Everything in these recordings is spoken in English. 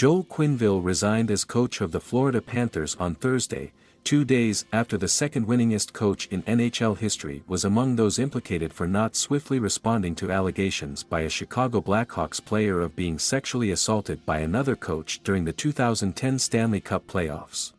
Joel Quenneville resigned as coach of the Florida Panthers on Thursday, 2 days after the second-winningest coach in NHL history was among those implicated for not swiftly responding to allegations by a Chicago Blackhawks player of being sexually assaulted by another coach during the 2010 Stanley Cup playoffs.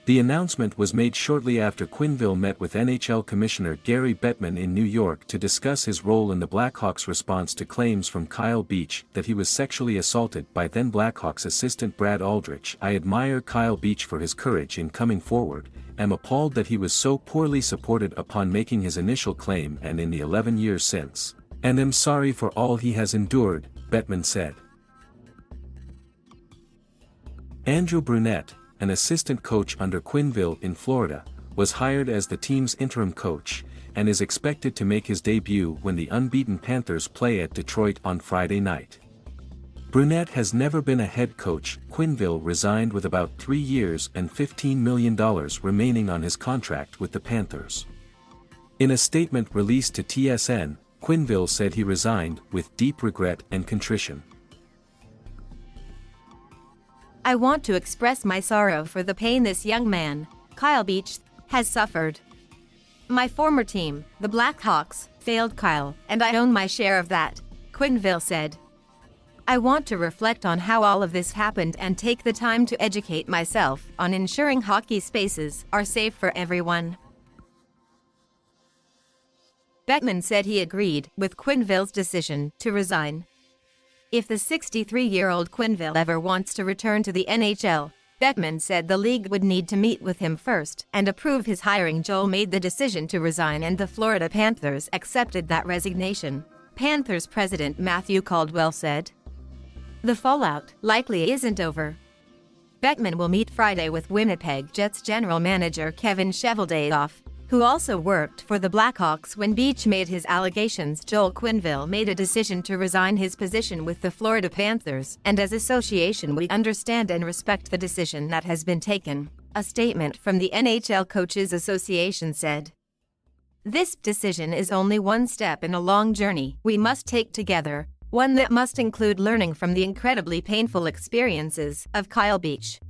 The announcement was made shortly after Quenneville met with NHL Commissioner Gary Bettman in New York to discuss his role in the Blackhawks' response to claims from Kyle Beach that he was sexually assaulted by then Blackhawks assistant Brad Aldrich. "I admire Kyle Beach for his courage in coming forward, am appalled that he was so poorly supported upon making his initial claim and in the 11 years since, and am sorry for all he has endured," Bettman said. Andrew Brunette, an assistant coach under Quenneville in Florida, was hired as the team's interim coach, and is expected to make his debut when the unbeaten Panthers play at Detroit on Friday night. Brunette has never been a head coach. Quenneville resigned with about 3 years and $15 million remaining on his contract with the Panthers. In a statement released to TSN, Quenneville said he resigned with deep regret and contrition. "I want to express my sorrow for the pain this young man, Kyle Beach, has suffered. My former team, the Blackhawks, failed Kyle, and I own my share of that," Quenneville said. "I want to reflect on how all of this happened and take the time to educate myself on ensuring hockey spaces are safe for everyone." Bettman said he agreed with Quenneville's decision to resign. If the 63-year-old Quenneville ever wants to return to the NHL, Bettman said the league would need to meet with him first and approve his hiring. Joel made the decision to resign and the Florida Panthers accepted that resignation, Panthers president Matthew Caldwell said. "The fallout likely isn't over." Bettman will meet Friday with Winnipeg Jets general manager Kevin Cheveldayoff, who also worked for the Blackhawks when Beach made his allegations. Joel Quenneville made a decision to resign his position with the Florida Panthers, and as association we understand and respect the decision that has been taken, a statement from the NHL Coaches Association said. "This decision is only one step in a long journey we must take together, one that must include learning from the incredibly painful experiences of Kyle Beach."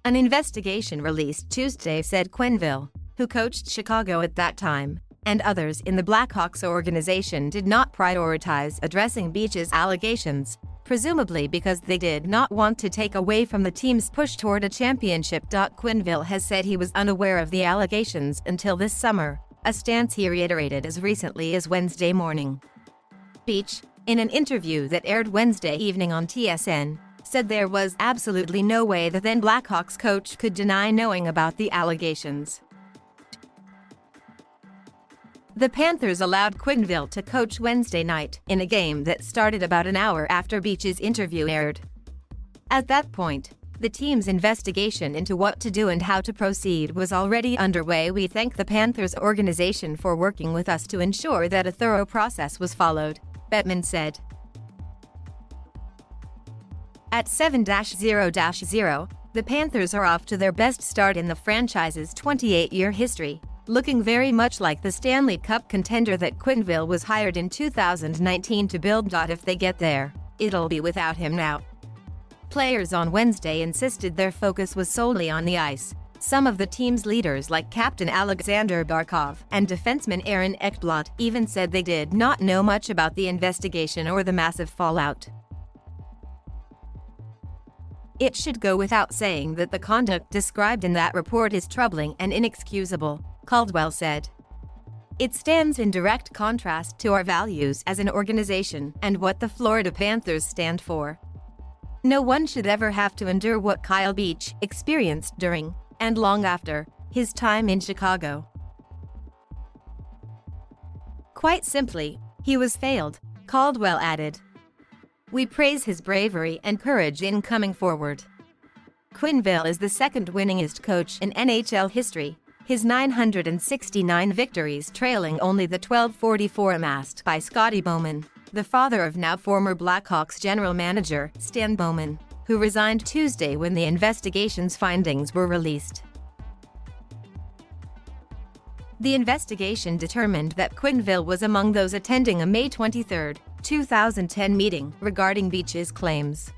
An investigation released Tuesday said Quenneville, who coached Chicago at that time, and others in the Blackhawks organization did not prioritize addressing Beach's allegations, presumably because they did not want to take away from the team's push toward a championship. Quenneville has said he was unaware of the allegations until this summer, a stance he reiterated as recently as Wednesday morning. Beach, in an interview that aired Wednesday evening on TSN, said there was absolutely no way the then Blackhawks coach could deny knowing about the allegations. The Panthers allowed Quenneville to coach Wednesday night in a game that started about an hour after Beach's interview aired. At that point, the team's investigation into what to do and how to proceed was already underway. "We thank the Panthers organization for working with us to ensure that a thorough process was followed," Bettman said. At 7-0-0, the Panthers are off to their best start in the franchise's 28-year history, looking very much like the Stanley Cup contender that Quenneville was hired in 2019 to build. If they get there, it'll be without him now. Players on Wednesday insisted their focus was solely on the ice. Some of the team's leaders like captain Alexander Barkov and defenseman Aaron Ekblad even said they did not know much about the investigation or the massive fallout. "It should go without saying that the conduct described in that report is troubling and inexcusable," Caldwell said. "It stands in direct contrast to our values as an organization and what the Florida Panthers stand for. No one should ever have to endure what Kyle Beach experienced during, and long after, his time in Chicago. Quite simply, he was failed," Caldwell added. "We praise his bravery and courage in coming forward." Quenneville is the second-winningest coach in NHL history, his 969 victories trailing only the 1244 amassed by Scotty Bowman, the father of now former Blackhawks general manager Stan Bowman, who resigned Tuesday when the investigation's findings were released. The investigation determined that Quenneville was among those attending a May 23, 2010 meeting regarding Beach's claims.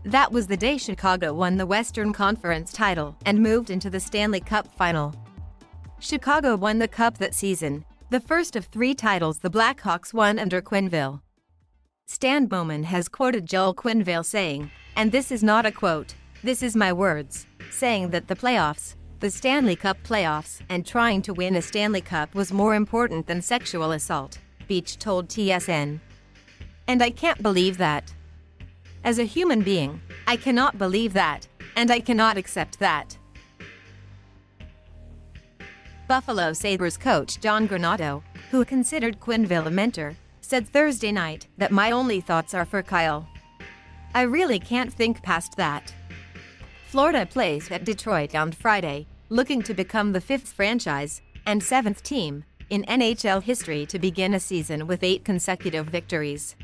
That was the day Chicago won the Western Conference title and moved into the Stanley Cup final. Chicago won the Cup that season, the first of 3 titles the Blackhawks won under Quenneville. Stan Bowman has quoted Joel Quenneville saying, and this is not a quote, this is my words, saying that the playoffs, the Stanley Cup playoffs, and trying to win a Stanley Cup was more important than sexual assault, Beach told TSN. And I can't believe that. As a human being, I cannot believe that, and I cannot accept that. Buffalo Sabres coach John Granato, who considered Quenneville a mentor, said Thursday night that my only thoughts are for Kyle. I really can't think past that. Florida plays at Detroit on Friday, looking to become the 5th franchise and 7th team in NHL history to begin a season with 8 consecutive victories.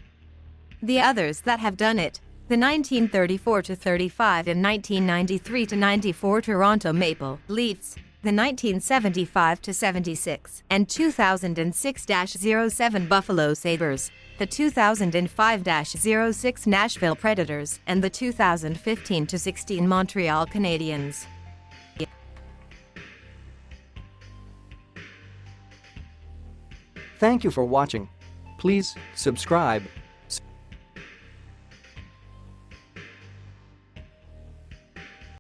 The others that have done it, the 1934-35 and 1993-94 Toronto Maple Leafs, the 1975-76 and 2006-07 Buffalo Sabres, the 2005-06 Nashville Predators, and the 2015-16 Montreal Canadiens. Thank you for watching. Please subscribe